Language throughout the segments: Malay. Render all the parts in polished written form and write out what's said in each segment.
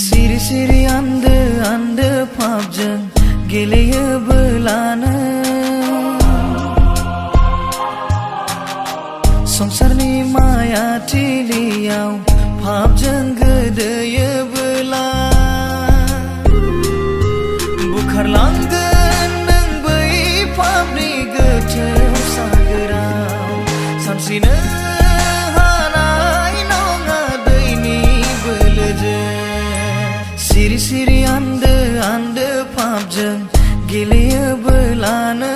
Siri siri ande ande pabjeng geleya belana Songsarni maya tiliau pabjeng gedaya bela Bukar langgan nang bai pabni geteu sagerau Samsina hanai nonga daini beleje Siri siri ande ande pabjeng geleya belana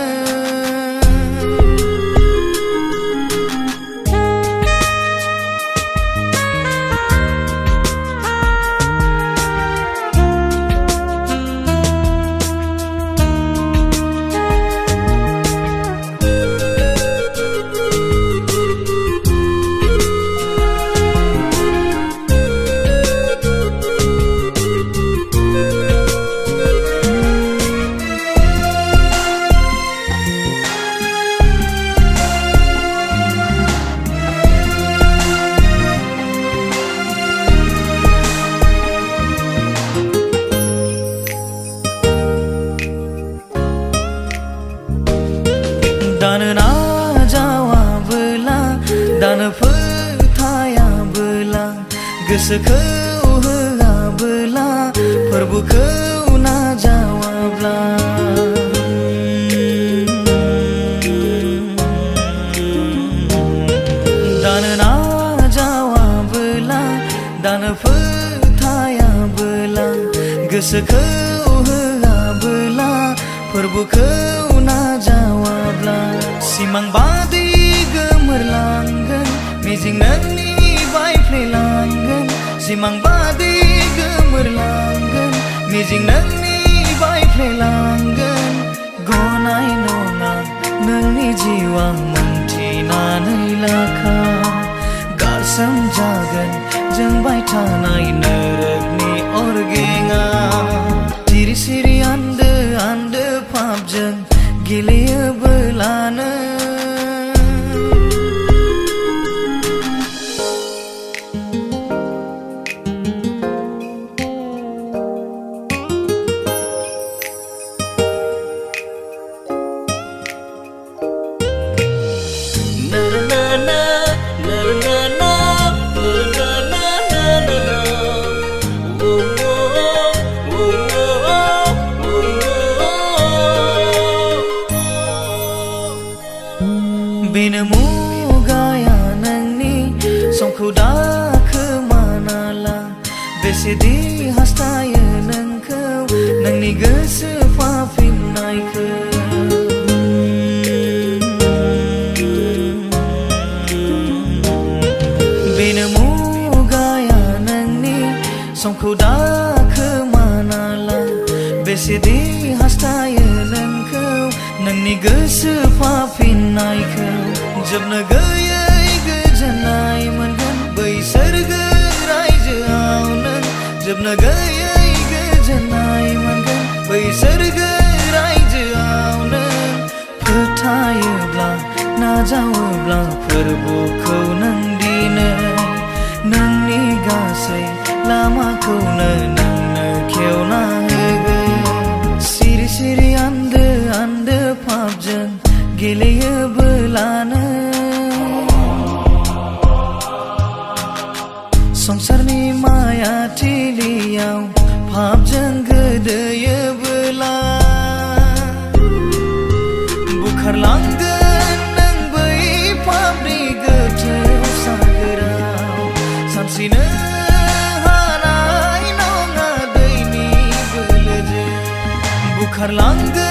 Dan na jawa bela dan pertaya bela gesekau hela bela perbukau na jawabla Dan na jawa bela dan pertaya bela gesekau hela bela perbukau na jawabla Simang badi gemerlanggan Mijing nani bai plelanggan Simang badi gemerlanggan Mijing nani bai plelanggan Gonai nonga nani jiwa mentina nai laka Gasam jagan jeng bai tanai nerek ni orgenga Siri siri ande ande pabjeng geleya belana Binamu gaya nangni songku dah kemanala Besedi hastaya nangkau nangni gesepafin naike Binamu gaya nangni songku dah kemanala Besedi hastaya nangkau nangni gesepafin naike जब न गए गजनाई मनगन बैसर्ग राइज आउनन जब न गए गजनाई मनगन बैसर्ग राइज आउनन फोथायोब्ला नाजावोब्ला फोरबोखौ नों दिनै नोंनि गासै लामाखौनो नोंनो खेवना होगोन सिरि सिरि आन्दो आन्दो पाबजों geleya belana Songsarni maya tiliau pabjeng gedaya bela Bukar langgan nang bai pabni geteu sagerau Samsina hanai nonga daini beleje Bukar langgan